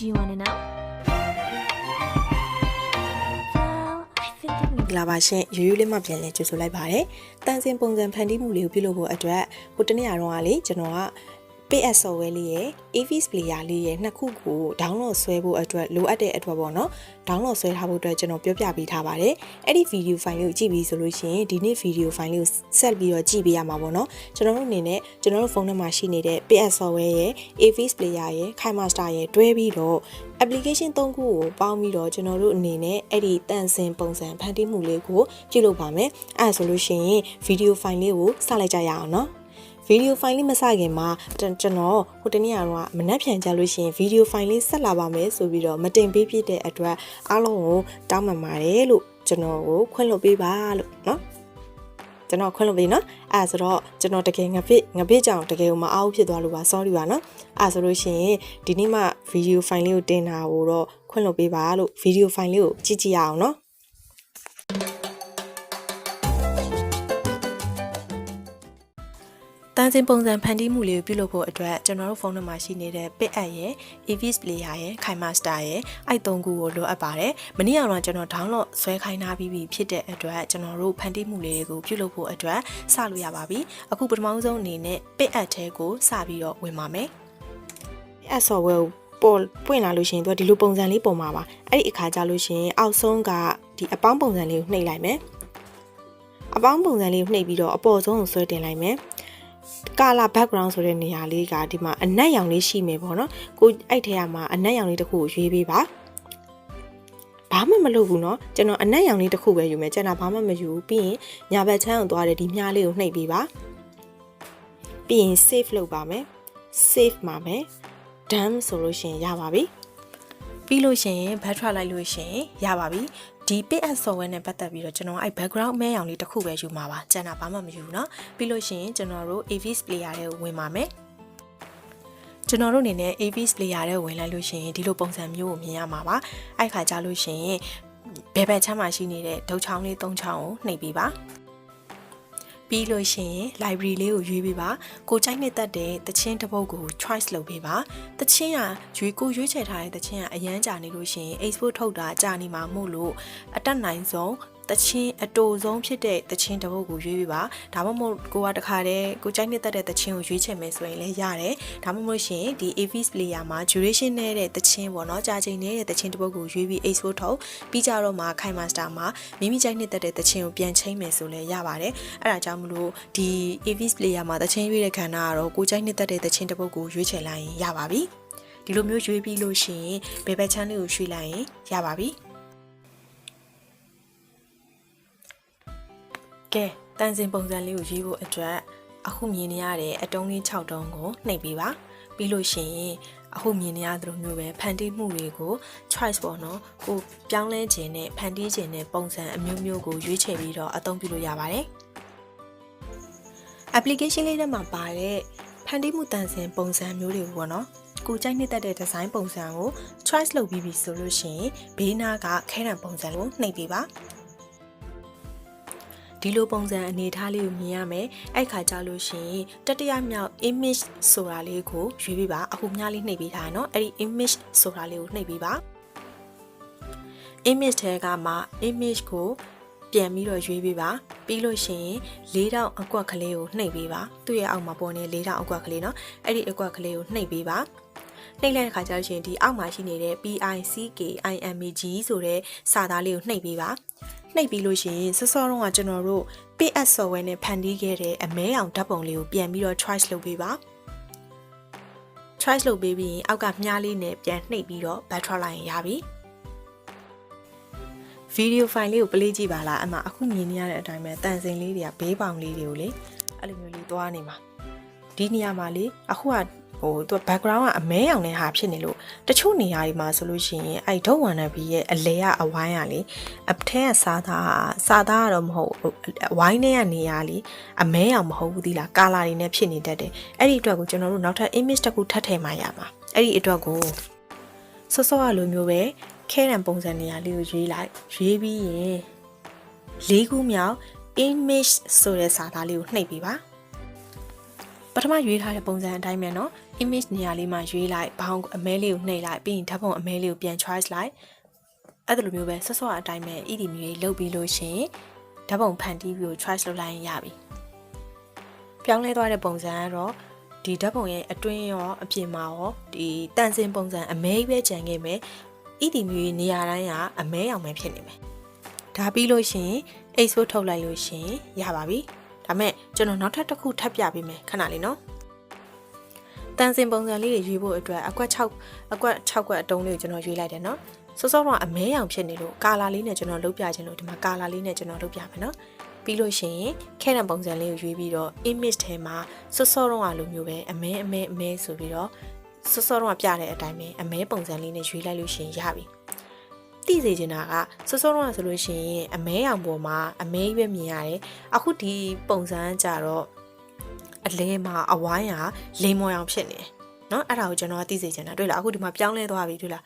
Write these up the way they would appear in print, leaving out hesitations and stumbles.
Do you want to know? Well, I think that we လာပါရှင်ရိုးရိုးလေးမှပြန်လဲကြိုဆိုလိုက်ပါတယ်တန်စင်ပုံစံဖန်တီးမှုလေးကိုပြုလုပ်ဖို့အတွက်ဟိုတနေ့ကတော့လေကျွန်တော်က PS software လေးရယ် Avee player လေးရယ်နှစ်ခုကို download ဆွဲဖို့အတွက်လိုအပ်တဲ့အတွက်ပေါ့နော် download ဆွဲထားဖို့အတွက်ကျွန်တော်ပြောပြပေးထားပါတယ်အဲ့ဒီ video file လေးကိုကြည့်ပြီးဆိုလို့ရှိရင်ဒီနေ့ video file လေးကိုဆက်ပြီးတော့ကြည့်ပေးရမှာပေါ့နော်ကျွန်တော်တို့အနေနဲ့ကျွန်တော်တို့ဖုန်းထဲမှာရှိနေတဲ့ PS software ရယ် Avee player ရယ် KiMaster ရယ်တွဲပြီးတော့ application 3ခုကိုပေါင်းပြီးတော့ကျွန်တော်တို့အနေနဲ့အဲ့ဒီတန်စင်ပုံစံဖန်တီးမှုလေးကိုပြုလုပ်ပါမယ်အဲ့ဒါဆိုလို့ရှိရင် video file လေးကိုစလိုက်ကြရအောင်နော်video file လေးမစခင်မှာကျွန်တော်ဟိုတနေ့ကတော့မနှက်ဖြန်ကြလို့ရှိရင် video file လေးဆက်လာပါမယ်ဆိုပြီးတော့မတင်ပေးဖြစ်တဲ့အတွက်အားလုံးကိုတောင်းပန်ပါတယ်လို့ကျွန်တော်ကိုခွင့်လွှတ်ပေးပါလို့เนาะကျွန်တော်ခွင့်လွှတ်ပေးနော်အဲ့ဆိုတော့ကျွန်တော်တကယ်ငပိကြောင်တကယ်ကိုမအားဖြစ်သွားလို့ပါ sorry ပါနော်အဲ့ဆိုလို့ရှိရင်ဒီနေ့မှ video file လေးကိုတင်တာကိုတော့ခွင့်လွှတ်ပေးပါလို့ video file လေးကိုကြည့်ကြည့်ရအောင်နော်တန်စင်ပုံစံဖန်တီးမှုလေးကိုပြုလုပ်ဖို့အတွက်ကျွန်တော်တို့ဖုန်းထဲမှာရှိနေတဲ့ Pit App ရယ် Avee player ရယ် KiMaster ရယ်အဲ့3ခုကိုလိုအပ်ပါတယ်။မနေ့ကတော့ကျွန်တော် download ဆွဲခိုင်းထားပြီးဖြစ်တဲ့အတွက်ကျွန်တော်တို့ဖန်တီးမှုလေးတွေကိုပြုလုပ်ဖို့အတွက်စလို့ရပါပြီ။အခုပထမဆုံးအနေနဲ့ Pit App ထဲကိုစပြီးတော့ဝင်ပါမယ်။ Pit App software ကိုပွင့်လာလို့ရှိရင်သူကဒီလိုပုံစံလေးပုံမှာပါ။အဲ့ဒီအခါကျလို့ရှိရင်အောက်ဆုံးကဒီအပေါင်းပုံစံလေးကိုနှိပ်လိုက်မယ်။အပေါင်းပုံစံလေးကိုနှိပ်ပြီးတော့အပေါ်ဆုံးကိုဆွဲတင်လိုက်မယ်။ color background ဆိုတဲ့နေရာလေးကဒီမှာအနက်ရောင်လေးရှိမယ်ပေါ့နော်ကိုအဲ့ထဲမှာအနက်ရောင်လေးတစ်ခုကိုရွေးပေးပါဘာမှမလုပ်ဘူးเนาะကျွန်တော်အနက်ရောင်လေးတစ်ခုပဲယူမယ်ကျွန်တော်ဘာမှမယူဘူးပြီးရင်ညာဘက်ချမ်းကိုသွားတယ်ဒီမြားလေးကိုနှိပ်ပေးပါပြီးရင် save လုပ်ပါမယ် save ပါမယ် done ဆိုလို့ရှိရင်ရပါပြီပြီးလို့ရှိရင် back track လိုက်လို့ရှိရင်ရပါပြီဒီ PS software နဲ့ပတ်သက်ပြီးတော့ကျွန်တော်အဲ့ background မဲရောင်လေးတစ်ခုပဲယူမှာပါကျန်တာဘာမှမယူဘူးเนาะပြီးလို့ရှိရင်ကျွန်တော်တို့ Avee player ထဲကိုဝင်ပါမယ်ကျွန်တော်တို့အနေနဲ့ Avee player ထဲဝင်လိုက်လို့ရှိရင်ဒီလိုပုံစံမျိုးကိုမြင်ရမှာပါအဲ့ခါကြလို့ရှိရင်ဘယ်ဘက်ချမ်းမှာရှိနေတဲ့ဒုတ်ချောင်းလေး၃ချောင်းကိုနှိပ်ပေးပါပြီးလို့ရှိရင် library လေးကိုရွေးပေးပါကိုကြိုက်နေတဲ့တခြင်းတစ်ပုဒ်ကို choice လုပ်ပေးပါတခြင်းကရွေးချယ်ထားတဲ့တခြင်းကအရန်ကြာနေလို့ရှိရင် export ထုတ်တာကြာနေမှာမို့လို့အတက်နိုင်ဆုံးတခြင်းအတူဆုံးဖြစ်တဲ့တခြင်းတစ်ပုဒ်ကိုရွေးပေးပါဒါမှမဟုတ်ကိုကတခါတည်းကိုကြိုက်နေတဲ့တခြင်းကိုရွေးချယ်မယ်ဆိုရင်လည်းရတယ်ဒါမှမဟုတ်ရှင်ဒီ Avee player မှာ duration နဲ့တဲ့တခြင်းပေါ့နော်ကြာချိန်နဲ့တဲ့တခြင်းတစ်ပုဒ်ကိုရွေးပြီး export ထုတ်ပြီးကြတော့မှ KiMaster မှာမိမိကြိုက်နေတဲ့တခြင်းကိုပြန်ချိန်မယ်ဆိုလည်းရပါတယ်အဲ့ဒါကြောင့်မလို့ဒီ Avee player မှာတခြင်းရွေးတဲ့ခန္ဓာကတော့ကိုကြိုက်နေတဲ့တခြင်းတစ်ပုဒ်ကိုရွေးချယ်လိုက်ရင်ရပါပြီဒီလိုမျိုးရွေးပြီးလို့ရှိရင်ဘယ်ဘက်ချမ်းလေးကိုရွှေ့လိုက်ရင်ရပါပြီကဲတန်စင်ပုံစံလေးကိုရွေးဖို့အတွက်အခုမြင်နေရတဲ့အတုံးလေး6တုံးကိုနှိပ်ပေးပါပြီးလို့ရှိရင်အခုမြင်နေရသလိုမျိုးပဲဖန်တီးမှုတွေကို choice ပေါ့နော်ကိုပြောင်းလဲခြင်းနဲ့ဖန်တီးခြင်းနဲ့ပုံစံအမျိုးမျိုးကိုရွေးချယ်ပြီးတော့အသုံးပြုလို့ရပါတယ် application လေးထဲမှာပါတဲ့ဖန်တီးမှုတန်စင်ပုံစံမျိုးတွေပေါ့နော်ကိုကြိုက်နေတဲ့ design ပုံစံကို choice လုပ်ပြီးပြီဆိုလို့ရှိရင်ဘေးနားကခဲတံပုံစံကိုနှိပ်ပေးပါဒီလိုပုံစံအနေထားလေးကိုမြင်ရမယ်အဲ့ခါကြလို့ရှိရင်တတိယမြောက် image ဆိုတာလေးကိုရွေးပေးပါအခုမြားလေးနှိပ်ပေးထားเนาะအဲ့ဒီ image ဆိုတာလေးကိုနှိပ်ပေးပါ image ထဲကမှ image ကိုပြန်ပြီးတော့ရွေးပေးပါပြီးလို့ရှိရင်၄တောင်အကွက်ကလေးကိုနှိပ်ပေးပါသူ့ရဲ့အောက်မှာပေါ်နေ၄တောင်အကွက်ကလေးเนาะအဲ့ဒီအကွက်ကလေးကိုနှိပ်ပေးပါနှိပ်လိုက်တဲ့ခါကျလို့ရှိရင်ဒီအောက်မှာရှိနေတဲ့ PICKIMAG ဆိုတဲ့စာသားလေးကိုနှိပ်ပေးပါနှိပ်ပြီးလို့ရှိရင်စောစောတုန်းကကျွန်တော်တို့ PS software နဲ့ဖန်တီးခဲ့တဲ့အမဲအောင်ဓာတ်ပုံလေးကိုပြန်ပြီးတော့ choice လုပ်ပေးပါ choice လုပ်ပေးပြီးရင်အောက်ကမြားလေးနဲ့ပြန်နှိပ်ပြီးတော့ back track လိုက်ရင်ရပြီ video file လေးကို play ကြည့်ပါလားအမအခုမြင်နေရတဲ့အတိုင်းပဲတန်စင်လေးတွေကဘေးပေါင်လေးတွေကိုလေအဲ့လိုမျိုးလေးသွားနေမှာဒီနေရာမှာလေအခုကသူ background ကအမဲရောင်တဲ့ဟာဖြစ်နေလို့တချို့နေရာတွေမှာဆိုလို့ရှိရင်အဲ့ဒုတ်ဝန္နဘီရဲ့အလဲကအဝိုင်းကလေအထဲကစားသားကတော့မဟုတ်အဝိုင်းထဲကနေရာလေအမဲရောင်မဟုတ်ဘူးသီလားကာလာတွေနဲ့ဖြစ်နေတတ်တယ်အဲ့ဒီအတွက်ကိုကျွန်တော်တို့နောက်ထပ် image တစ်ခုထပ်ထည့်မှရမှာအဲ့ဒီအတွက်ကိုစောစောကလိုမျိုးပဲခဲတံပုံစံနေရာလေးကိုရွေးလိုက်ရွေးပြီးရင်၄ခုမြောက် image ဆိုတဲ့စာသားလေးကိုနှိပ်ပေးပါ ပထမရွေးထားတဲ့ပုံစံအတိုင်းပဲเนาะ image နေရာလေးမှာရွေးလိုက်ဘောင်းအမဲလေးကိုနှိပ်လိုက်ပြီးရင်ဓာတ်ပုံအမဲလေးကိုပြန် choice လိုက်အဲ့လိုမျိုးပဲဆော့ဆော့အတိုင်းပဲ ED မျိုးလုပ်ပြီးလို့ရှင်ဓာတ်ပုံဖန်တီးပြီး choice လုပ်လိုက်ရင်ရပြီပြောင်းလဲသွားတဲ့ပုံစံကတော့ဒီဓာတ်ပုံရဲ့အတွင်းရောအပြင်မှာရောဒီတန်စင်ပုံစံအမဲပဲကြံခဲ့မယ် ED မျိုးနေရာတိုင်းကအမဲရောင်ပဲဖြစ်နေမယ်ဒါပြီးလို့ရှင် export ထုတ်လိုက်လို့ရှင်ရပါပြီဒါမဲ့ကျွန်တော်နောက်ထပ်တစ်ခုထပ်ပြပေးမယ်ခဏလေးနော်တန်စင်ပုံစံလေးတွေရွေးဖို့အတွက်အကွက်6ကွက်အတုံးလေးကိုကျွန်တော်ရွေးလိုက်တယ်နော်စောစောတော့အမဲရောင်ဖြစ်နေလို့ကာလာလေးနဲ့ကျွန်တော်လုပ်ပြခြင်းလို့ဒီမှာကာလာလေးနဲ့ကျွန်တော်လုပ်ပြမယ်နော်ပြီးလို့ရှိရင်ခဲတံပုံစံလေးကိုရွေးပြီးတော့ image ထဲမှာစောစောတော့လိုမျိုးပဲအမဲဆိုပြီးတော့စောစောတော့ပြတဲ့အတိုင်းပဲအမဲပုံစံလေးနဲ့ရွေးလိုက်လို့ရှိရင်ရပြီတိစေချင်တာကစောစောတော့ဆိုလို့ရှိရင်အမဲရောင်ပေါ်မှာအမဲပဲမြင်ရတယ်အခုဒီပုံစံကြတော့အလဲမှာအဝိုင်းလိမ်မော်ရောင်ဖြစ်နေတယ်เนาะအဲ့ဒါကိုကျွန်တော်သိစေချင်တာတွေ့လားအခုဒီမှာပြောင်းလဲသွားပြီတွေ့လား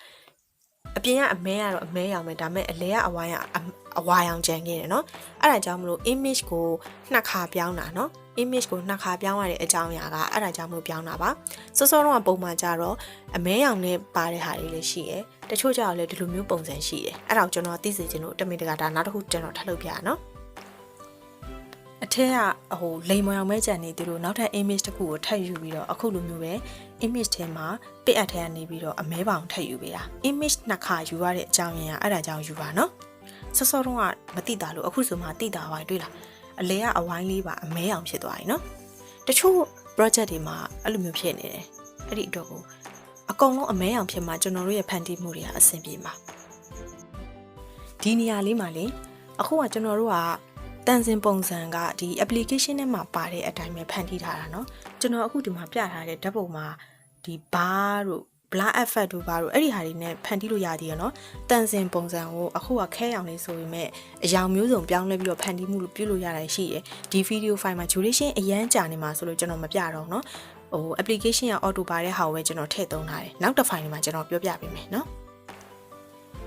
အပြင်ကအမဲကတော့အမဲရောင်ပဲဒါပေမဲ့အလဲကအဝိုင်းကအဝါရောင်ကျန်ခဲ့တယ်เนาะအဲ့ဒါကြောင့်မလို့ image ကိုနှစ်ခါပြောင်းတာเนาะ image ကိုနှစ်ခါပြောင်းရတဲ့အကြောင်းအရာကအဲ့ဒါကြောင့်မလို့ပြောင်းတာပါစောစောတော့ပုံမှန်ကြတော့အမဲရောင်နဲ့ပါတဲ့ဟာတွေလည်းရှိတယ်တချို့ကြတော့လည်းဒီလိုမျိုးပုံစံရှိတယ်အဲ့ဒါကိုကျွန်တော်သိစေချင်လို့တမင်တကာဒါနောက်တစ်ခုကျွန်တော်ထပ်လုပ်ပြရအောင်เนาะအထက်ကလိမ်မော်ရောင်ပဲကြံနေသေးလို့နောက်ထပ် image တစ်ခုကိုထပ်ယူပြီးတော့အခုလိုမျိုးပဲ image ထဲမှာပစ်အပ်ထဲကနေပြီးတော့အမဲပေါင်ထပ်ယူပေးတာ image နှစ်ခါယူရတဲ့အကြောင်းရင်းကအဲ့ဒါကြောင့်ယူပါနော်စောစောတုန်းကမသိတာလို့အခုဆိုမှသိတာပါတွေ့လားအလဲကအဝိုင်းလေးပါအမဲအောင်ဖြစ်သွားပြီနော်တချို့ project တွေမှာအဲ့လိုမျိုးဖြစ်နေတယ်အဲ့ဒီအတွက်ကိုအကုန်လုံးအမဲအောင်ဖြစ်မှကျွန်တော်တို့ရဲ့ဖန်တီးမှုတွေကအဆင်ပြေမှာဒီနေရာလေးမှာလေအခုကကျွန်တော်တို့ကတန်စင်ပုံစံကဒီ application ထဲမှာပါတဲ့အတိုင်းပဲဖန်တီးထားတာเนาะကျွန်တော်အခုဒီမှာပြထားတဲ့ဓာတ်ပုံမှာဒီ bar တို့ blur effect တို့ဘာတို့အဲ့ဒီဟာတွေနဲ့ဖန်တီးလို့ရသေးရเนาะတန်စင်ပုံစံကိုအခုကခဲရောင်လေးဆိုပေမဲ့အရောင်မျိုးစုံပြောင်းလဲပြီးတော့ဖန်တီးမှုလို့ပြုလို့ရတာရှိတယ်ဒီ video file မှာ duration အရန်ကြာနေမှာဆိုလို့ကျွန်တော်မပြတော့เนาะapplication က auto ပါတဲ့ဟာကိုပဲကျွန်တော်ထည့်သုံးထားတယ်နောက်တစ် file မှာကျွန်တော်ပြောပြပေးမယ်เนาะ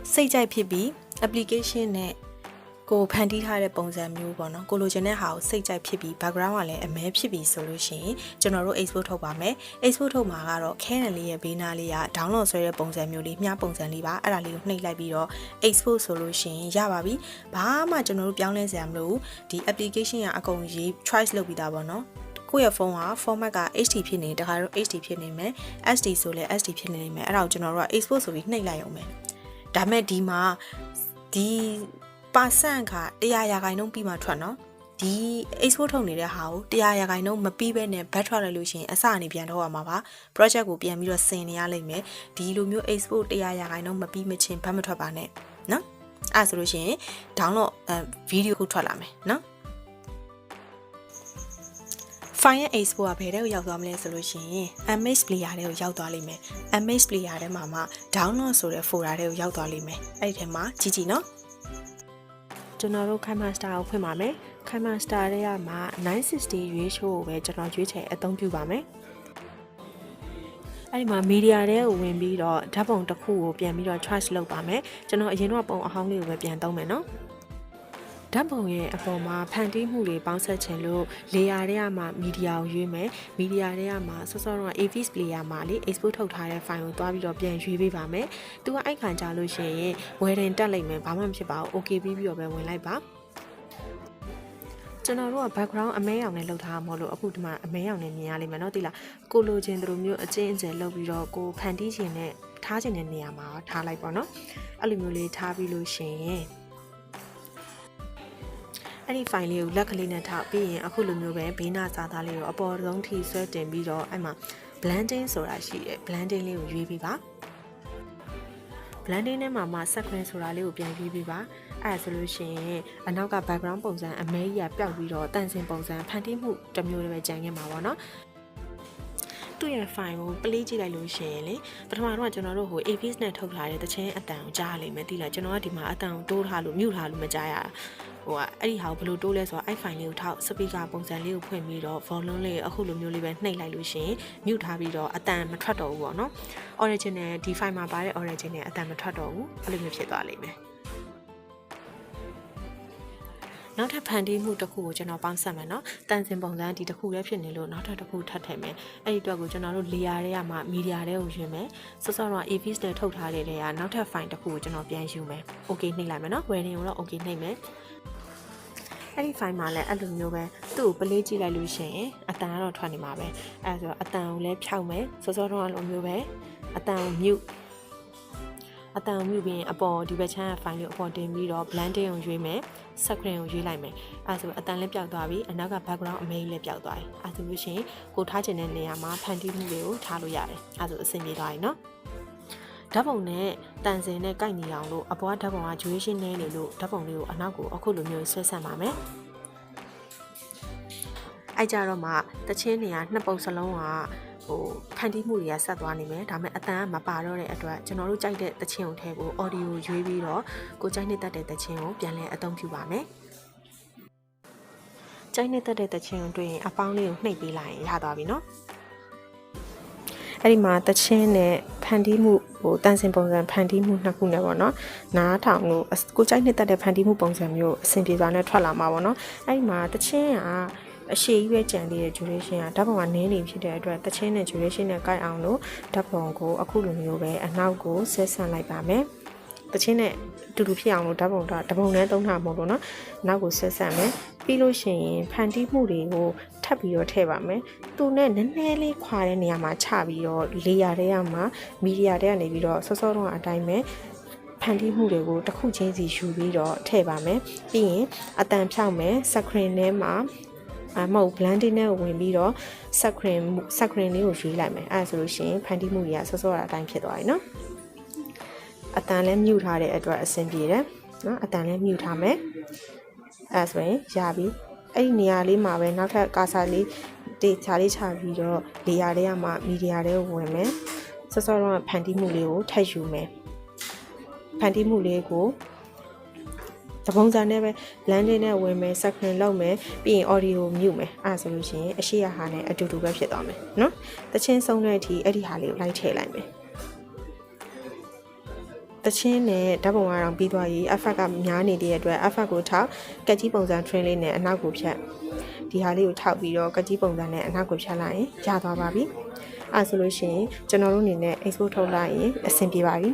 စိတ်ကြိုက်ဖြစ်ပြီး application နဲ့ကိုဖန်တီးထားတဲ့ပုံစံမျိုးပေါ့နော်ကိုလိုချင်တဲ့ဟာကိုစိတ်ကြိုက်ဖြစ်ပြီး background ကလည်းအမဲဖြစ်ပြီးဆိုလို့ရှိရင်ကျွန်တော်တို့ export ထုတ်ပါမယ် export ထုတ်မှာကတော့ခဲနံလေးရဲ့ဘေးနားလေးက download ဆွဲတဲ့ပုံစံမျိုးလေးမျှပုံစံလေးပါအဲ့ဒါလေးကိုနှိပ်လိုက်ပြီးတော့ export ဆိုလို့ရှိရင်ရပါပြီဘာမှကျွန်တော်တို့ပြောင်းလဲစရာမလိုဘူးဒီ application ကအကုန်ရေး choice လုပ်ပြီးသားပေါ့နော်ကိုယ့်ရဲ့ဖုန်းက format က HD ဖြစ်နေတခါတော့ HD ဖြစ်နေမယ် SD ဆိုလဲ SD ဖြစ်နေမယ်အဲ့ဒါကိုကျွန်တော်တို့က export ဆိုပြီးနှိပ်လိုက်အောင်မယ်ဒါမဲ့ဒီမှာဒီပါစန့်က100%ပြီးမှထွက်နော်ဒီ export ထုတ်နေတဲ့ဟာကို100%မပြီးဘဲနဲ့ back ထွက်လိုက်လို့ရှိရင်အစအနေပြန်ထုတ်ရမှာပါ project ကိုပြန်ပြီးတော့ဆင်နေရလိမ့်မယ်ဒီလိုမျိုး export 100%မပြီးမချင်းဘာမှမထွက်ပါနဲ့နော်အဲ့ဆိုလို့ရှိရင် download video ကိုထွက်လာမယ်နော် file export ကဘယ်တဲ့ကိုရောက်သွားမလဲဆိုလို့ရှိရင် image player တဲ့ကိုရောက်သွားလိမ့်မယ် image player ထဲမှာမှ download ဆိုတဲ့ folder တဲ့ကိုရောက်သွားလိမ့်မယ်အဲ့ဒီထဲမှာကြည့်နော်ကျွန်တော်တို့ခိုင်မာစတာကိုဖွင့်ပါမယ်ခိုင်မာစတာတွေကမှ960 ratio ကိုပဲကျွန်တော်ရွေးချယ်အသုံးပြုပါမယ်အဲ့ဒီမှာ media တွေကိုဝင်ပြီးတော့ဓာတ်ပုံတစ်ခုကိုပြန်ပြီးတော့ choice လုပ်ပါမယ်ကျွန်တော်အရင်တော့ပုံအဟောင်းလေးကိုပဲပြန်သုံးမယ်နော်ဓာတ်ပုံရဲ့အပေါ်မှာဖန်တီးမှုတွေပေါင်းဆက်ခြင်းလို့ layer တွေကမှ media ကိုရွေးမယ် media တွေကမှစောစောတော့ Avee player မှာလေ export ထုတ်ထားတဲ့ file ကိုတွားပြီးတော့ပြန်ရွေးပေးပါမယ်သူကအိုက်ခံကြလို့ရှိရင်ဝယ်တင်တက်လိုက်မယ်ဘာမှမဖြစ်ပါဘူး okay ပြီးပြီးတော့ပဲဝင်လိုက်ပါကျွန်တော်တို့က background အမဲရောင်နဲ့လုပ်ထားမှာမဟုတ်လို့အခုဒီမှာအမဲရောင်နဲ့မြင်ရလိမ့်မယ်เนาะသိလားကိုလိုချင်တို့မျိုးအကျဉ်းအကျယ်လုပ်ပြီးတော့ကိုဖန်တီးခြင်းနဲ့ထားခြင်းတဲ့နေရာမှာထားလိုက်ပါเนาะအဲ့လိုမျိုးလေးထားပြီးလို့ရှိရင်အဲ့ဒီ file လေးကိုလက်ကလေးနဲ့ထားပြီးရင်အခုလိုမျိုးပဲဘေးနာစာသားလေးကိုအပေါ်ဆုံးထိဆွဲတင်ပြီးတော့အဲ့မှာ blending ဆိုတာရှိတယ် blending လေးကိုရွေးပြီးပါ blending နဲ့မှာ sequence ဆိုတာလေးကိုပြန်ရွေးပြီးပါအဲ့ဒါဆိုလို့ရှိရင်အနောက်က background ပုံစံအမဲကြီးကပျောက်ပြီးတော့တန်စင်ပုံစံဖန်တီးမှုတစ်မျိုးလည်းပဲကြံခဲ့မှာပေါ့နော်သူ့ရဲ့ file ကို play ကြည့်လိုက်လို့ရှိရင်လေပထမတော့ကျွန်တော်တို့ဟို Avee နဲ့ထုတ်ထားတဲ့တခြင်းအတန်ကိုကြားလိမ့်မယ်သိလားကျွန်တော်ကဒီမှာအတန်ကိုတိုးထားလို့ mute ထားလို့မကြားရဟိုကအဲ့ဒီဟာကိုဘယ်လိုတိုးလဲဆိုတော့အဲ့ file လေးကိုထောက် speaker ပုံစံလေးကိုဖွင့်ပြီးတော့ volume လေးအခုလိုမျိုးလေးပဲနှိပ်လိုက်လို့ရှိရင် mute ထားပြီးတော့အတန်မထွက်တော့ဘူးပေါ့နော် original ဒီ file မှာပါတဲ့ original အတန်မထွက်တော့ဘူးအဲ့လိုမျိုးဖြစ်သွားလိမ့်မယ် နောက်ထပ်ဖန်တီးမှုတစ်ခုကိုကျွန်တော်ပေါင်းစပ်မယ်နော်တန်စင်ပုံစံဒီတစ်ခုလည်းဖြစ်နေလို့နောက်ထပ်တစ်ခုထပ်ထည့်မယ်အဲ့ဒီအတွက်ကိုကျွန်တော်တို့ layer တွေကမှ media တွေကိုယူမယ်စောစောတော့ Avee နဲ့ထုတ်ထားတဲ့တွေကနောက်ထပ် file တစ်ခုကိုကျွန်တော်ပြန်ယူမယ် okay နှိပ်လိုက်မယ်နော် wedding ကိုတော့ okay နှိပ်မယ်အဲ့ဒီ file မှာလည်းအဲ့လိုမျိုးပဲသူ့ကို play ကြည့်လိုက်လို့ရှိရင်အတန်ကတော့ထွက်နေမှာပဲအဲ့ဆိုတော့အတန်ကိုလည်းဖြောက်မယ်စောစောတော့အဲ့လိုမျိုးပဲအတန်ကို mute အတန်မြူပြီးအပေါ်ဒီဘက်ချမ်းက file ကိုအပေါ်တင်ပြီးတော့ blending ကိုရွေးမယ် screen ကိုရွေးလိုက်မယ်အဲဆိုအတန်လည်းပျောက်သွားပြီအနောက်က background အမေးလည်းပျောက်သွားပြီအဲဆိုလို့ရှိရင်ကိုထားချင်တဲ့နေရာမှာဖန်တီးမှုတွေကိုထားလို့ရတယ်အဲဆိုအဆင်ပြေသွားပြီနော်ဓာတ်ပုံနဲ့တန်စင်နဲ့ကိုက်နေအောင်လို့အပေါ်ကဓာတ်ပုံက duration နည်းနေလို့ဓာတ်ပုံလေးကိုအနောက်ကိုအခုလိုမျိုးဆွဲဆန့်ပါမယ်အဲကြတော့မှတချင်းနေရာနှစ်ပုံစလုံးကဖန်တီးမှုတွေကဆက်သွားနေမယ်ဒါပေမဲ့အတန်ကမပါတော့တဲ့အတွက်ကျွန်တော်တို့ကြိုက်တဲ့သချင်းကိုထည့်ဖို့ audio ရွေးပြီးတော့ကိုကြိုက်နေတတ်တဲ့သချင်းကိုပြန်လည်အသုံးပြုပါမယ်ကြိုက်နေတတ်တဲ့သချင်းကိုတွေ့ရင်အပေါင်းလေးကိုနှိပ်ပေးလိုက်ရင်ရသွားပြီနော်အဲ့ဒီမှာသချင်းနဲ့ဖန်တီးမှုတန်စင်ပုံစံဖန်တီးမှုနှစ်ခုနဲ့ပေါ့နော်နားထောင်လို့ကိုကြိုက်နေတတ်တဲ့ဖန်တီးမှုပုံစံမျိုးအဆင်ပြေစွာနဲ့ထွက်လာမှာပေါ့နော်အဲ့ဒီမှာသချင်းကအရှိကြီးပဲကြံသေးတဲ့ duration ကဓာတ်ပုံကနည်းနေဖြစ်တဲ့အတွက်တချင်းနဲ့ duration နဲ့ကိုက်အောင်လို့ဓာတ်ပုံကိုအခုလိုမျိုးပဲအနောက်ကိုဆက်ဆန့်လိုက်ပါမယ်တချင်းနဲ့အတူတူဖြစ်အောင်လို့ဓာတ်ပုံတပုံနဲ့သုံးထားမလို့နော်နောက်ကိုဆက်ဆန့်မယ်ပြီးလို့ရှိရင်ဖန်တီးမှုတွေကိုထပ်ပြီးတော့ထည့်ပါမယ်သူနဲ့နည်းနည်းလေးခွာတဲ့နေရာမှာချပြီးတော့ layer တွေကမှ media တွေကနေပြီးတော့စောစောတုန်းကအတိုင်းပဲဖန်တီးမှုတွေကိုတစ်ခုချင်းစီယူပြီးတော့ထည့်ပါမယ်ပြီးရင်အတန်ဖြောက်မယ် screen ထဲမှာမဟုတ် blending နဲ့ဝင်ပြီးတော့ screen လေးကိုရွေးလိုက်မယ်အဲဒါဆိုလို့ရှိရင်ဖန်တီးမှုတွေကစောစောအတိုင်းဖြစ်သွားပြီနော်အတန်လည်းမြူထားတဲ့အတွက်အဆင်ပြေတယ်နော်အတန်လည်းမြူထားမယ်အဲဆိုရင်ရပြီအဲ့ဒီနေရာလေးမှာပဲနောက်ထပ်ကာဆာလေးတေချာလေးချပြီးတော့ layer တွေကမှ media တွေကိုဝင်မယ်စောစောတော့ဖန်တီးမှုလေးကိုထပ်ယူမယ်ဖန်တီးမှုလေးကိုတပုံစံနဲ့ပဲ blending နဲ့ဝင်မယ် screen လုပ်မယ်ပြီးရင် audio မြုပ်မယ်အဲဆိုလို့ရှိရင်အရှိရဟာနဲ့အတူတူပဲဖြစ်သွားမယ်နော်တချင်းဆုံးတဲ့အထိအဲ့ဒီဟာလေးကိုလိုက်ထည့်လိုက်မယ်တချင်းနဲ့ဓာတ်ပုံကတော့ပြီးသွားပြီ effect ကများနေတဲ့အတွက် effect ကိုထောက်ကက်ကြီးပုံစံ train လေးနဲ့အနောက်ကိုဖြတ်ဒီဟာလေးကိုထောက်ပြီးတော့ကက်ကြီးပုံစံနဲ့အနောက်ကိုဖြတ်လိုက်ရင်ရသွားပါပြီအဲဆိုလို့ရှိရင်ကျွန်တော်တို့အနေနဲ့ export ထုတ်လိုက်ရင်အဆင်ပြေပါပြီ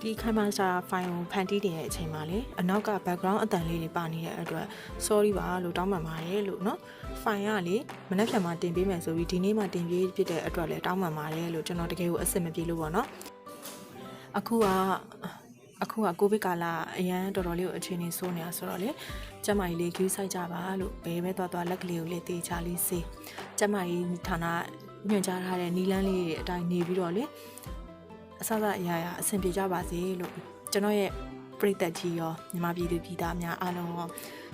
ဒီခမန်းစာ file ကိုဖန်တီးနေတဲ့အချိန်မှာလေအနောက်က background အတန်လေးတွေပါနေတဲ့အတွက် sorry ပါလို့တောင်းပန်ပါတယ်လို့เนาะ file ကလေမနေ့ဖြန်မှာတင်ပေးမယ်ဆိုပြီးဒီနေ့မှတင်ပေးဖြစ်တဲ့အတွက်လည်းတောင်းပန်ပါတယ်လို့ကျွန်တော်တကယ်ကိုအဆင်မပြေလို့ပေါ့เนาะအခုကကိုဗစ်ကာလအရန်တော်တော်လေးကိုအခြေအနေဆိုးနေတာဆိုတော့လေကျမကြီးလေး queue ဆိုင်ကြပါလို့ဘယ်ပဲသွားလက်ကလေးကိုလေတေချာလေးစေးကျမကြီးဌာနညွှန်ကြားထားတဲ့နီလန်းလေးတွေအတိုင်းနေပြီးတော့လေအစအရာအဆင်ပြေကြပါစေလို့ကျွန်တော်ရဲ့ပရိသတ်ကြီးရောမြန်မာပြည်သူပြည်သားများအားလုံးရော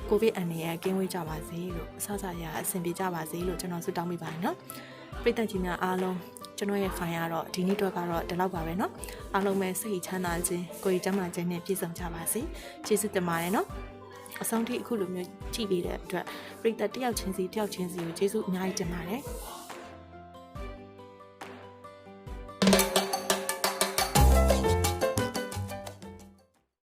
ကိုဗစ်အန္တရာယ်ကင်းဝေးကြပါစေလို့အစအရာအဆင်ပြေကြပါစေလို့ကျွန်တော်ဆုတောင်းပေးပါတယ်နော်ပရိသတ်ကြီးများအားလုံးကျွန်တော်ရဲ့ file ကတော့ဒီနေ့တော့ကတော့ဒီလောက်ပါပဲเนาะအားလုံးပဲစိတ်ချမ်းသာခြင်းကိုယ်ကျန်းမာခြင်းနဲ့ပြည့်စုံကြပါစေကျေးဇူးတင်ပါတယ်เนาะအဆုံးထိအခုလိုမျိုးကြည့်ပေးတဲ့အတွက်ပရိသတ်တယောက်ချင်းစီကိုကျေးဇူးအများကြီးတင်ပါတယ်